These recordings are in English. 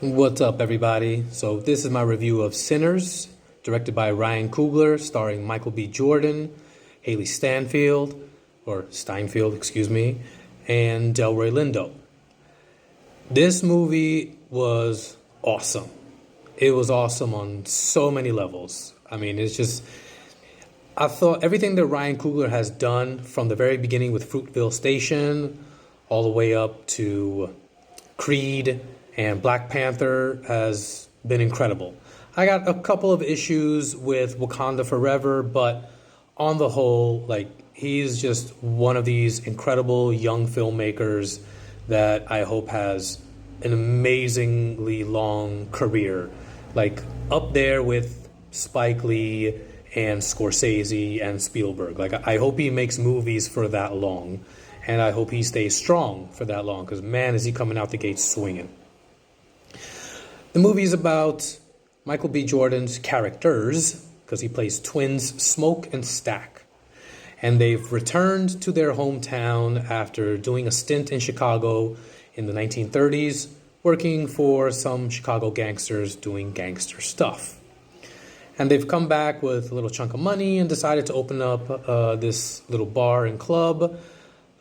What's up, everybody? So this is my review of Sinners, directed by Ryan Coogler, starring Michael B. Jordan, Hailee Steinfeld, excuse me, and Delroy Lindo. This movie was awesome. It was awesome on so many levels. I mean, I thought everything that Ryan Coogler has done from the very beginning with Fruitville Station all the way up to Creed and Black Panther has been incredible. I got a couple of issues with Wakanda Forever, but on the whole, he's just one of these incredible young filmmakers that I hope has an amazingly long career, like up there with Spike Lee and Scorsese and Spielberg. I hope he makes movies for that long, and I hope he stays strong for that long, because man, is he coming out the gates swinging. The movie is about Michael B. Jordan's characters, because he plays twins Smoke and Stack. And they've returned to their hometown after doing a stint in Chicago in the 1930s, working for some Chicago gangsters doing gangster stuff. And they've come back with a little chunk of money and decided to open up this little bar and club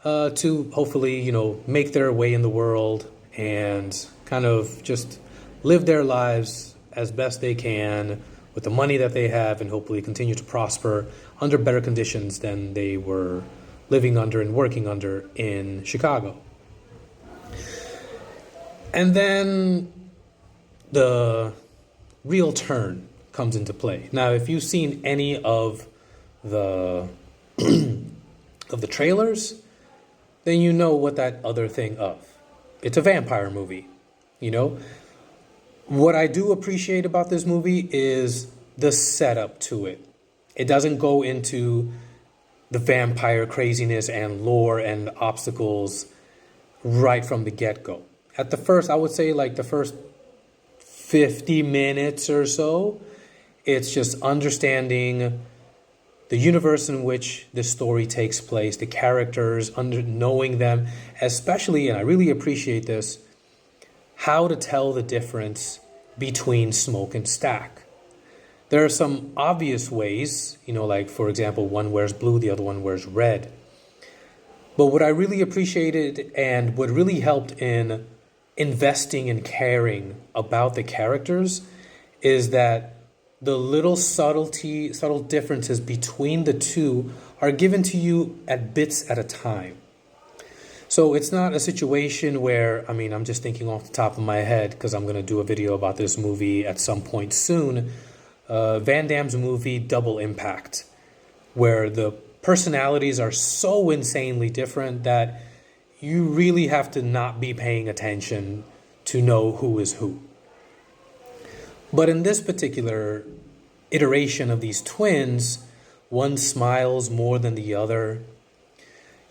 to hopefully, make their way in the world and kind of just live their lives as best they can with the money that they have, and hopefully continue to prosper under better conditions than they were living under and working under in Chicago. And then the real turn comes into play. Now, if you've seen any of the of the trailers, then you know what that other thing of. It's a vampire movie, What I do appreciate about this movie is the setup to it. It doesn't go into the vampire craziness and lore and obstacles right from the get-go. At the first, I would say the first 50 minutes or so, it's just understanding the universe in which the story takes place, the characters, knowing them, especially, and I really appreciate this, how to tell the difference between Smoke and Stack. There are some obvious ways, for example, one wears blue, the other one wears red. But what I really appreciated and what really helped in investing and caring about the characters is that the little subtle differences between the two are given to you at bits at a time. So it's not a situation where, I'm just thinking off the top of my head, because I'm going to do a video about this movie at some point soon, Van Damme's movie Double Impact, where the personalities are so insanely different that you really have to not be paying attention to know who is who. But in this particular iteration of these twins, one smiles more than the other.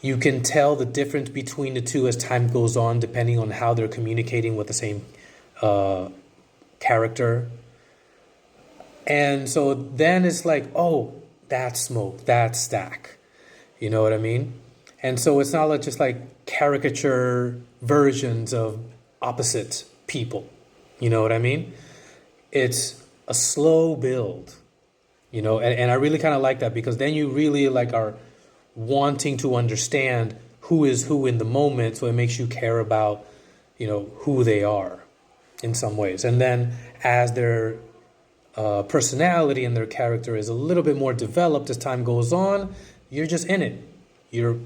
You can tell the difference between the two as time goes on, depending on how they're communicating with the same character. And so then it's oh, that's Smoke, that's Stack. You know what I mean? And so it's not just caricature versions of opposite people. You know what I mean? It's a slow build, and I really kind of like that, because then you really are wanting to understand who is who in the moment, so it makes you care about, who they are in some ways. And then as their personality and their character is a little bit more developed as time goes on, you're just in it. You're,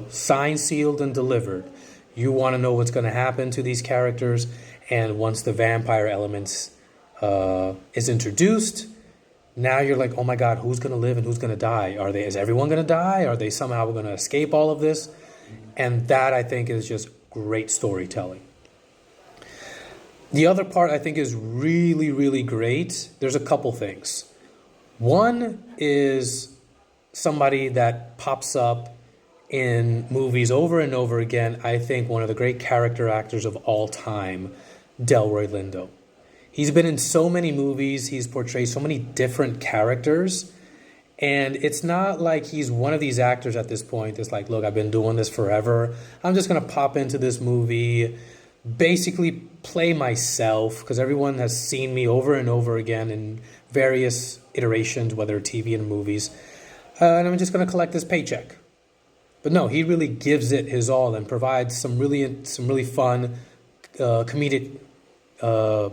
signed, sealed, and delivered. You want to know what's going to happen to these characters, and once the vampire elements is introduced, now you're oh my God, who's going to live and who's going to die? Is everyone going to die? Are they somehow going to escape all of this? And that, I think, is just great storytelling. The other part I think is really, really great. There's a couple things. One is somebody that pops up in movies over and over again. I think one of the great character actors of all time, Delroy Lindo. He's been in so many movies. He's portrayed so many different characters. And it's not like he's one of these actors at this point that's look, I've been doing this forever. I'm just going to pop into this movie, basically play myself, because everyone has seen me over and over again in various iterations, whether TV and movies, and I'm just going to collect this paycheck. But no, he really gives it his all and provides some really fun comedic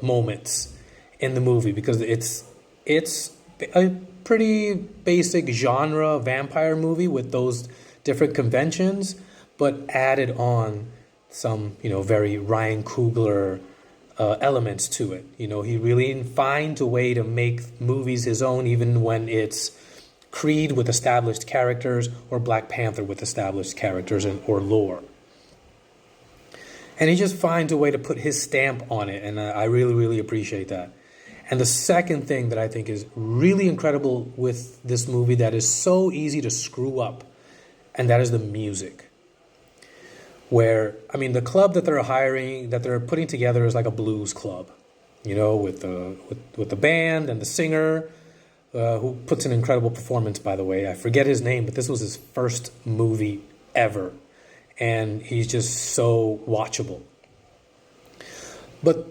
moments in the movie, because it's a pretty basic genre vampire movie with those different conventions, but added on some, very Ryan Coogler elements to it. He really finds a way to make movies his own, even when it's Creed with established characters or Black Panther with established characters or lore. And he just finds a way to put his stamp on it, and I really, really appreciate that. And the second thing that I think is really incredible with this movie that is so easy to screw up, and that is the music. Where, the club that they're putting together is like a blues club, with the band and the singer, who puts an incredible performance, by the way. I forget his name, but this was his first movie ever. And he's just so watchable. But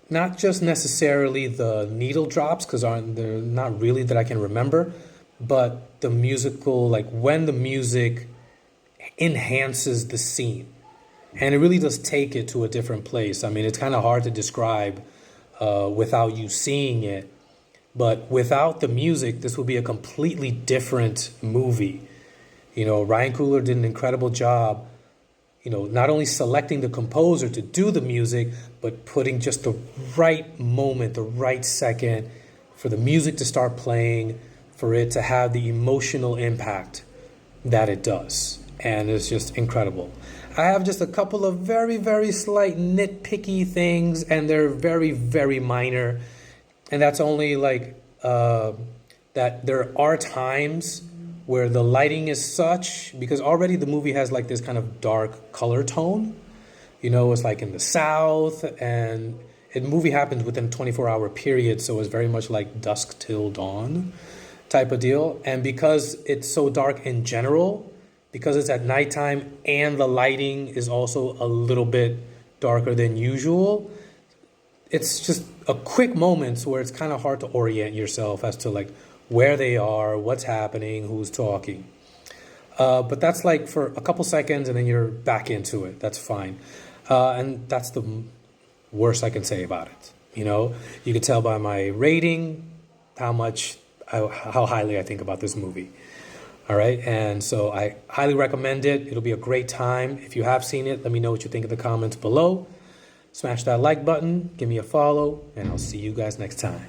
not just necessarily the needle drops, because they're not really that I can remember, but the musical, like when the music enhances the scene. And it really does take it to a different place. It's kind of hard to describe without you seeing it. But without the music, this would be a completely different movie. Ryan Coogler did an incredible job, not only selecting the composer to do the music, but putting just the right moment, the right second for the music to start playing, for it to have the emotional impact that it does. And it's just incredible. I have just a couple of very, very slight nitpicky things, and they're very, very minor. And that's only that there are times where the lighting is such, because already the movie has like this kind of dark color tone. It's like in the South, and the movie happens within a 24-hour period, so it's very much like dusk till dawn type of deal. And because it's so dark in general, because it's at nighttime and the lighting is also a little bit darker than usual, it's just a quick moments where it's kind of hard to orient yourself as to like where they are, what's happening, who's talking. But that's like for a couple seconds and then you're back into it. That's fine. And that's the worst I can say about it. You can tell by my rating how highly I think about this movie. All right. And so I highly recommend it. It'll be a great time. If you have seen it, let me know what you think in the comments below. Smash that like button, give me a follow, and I'll see you guys next time.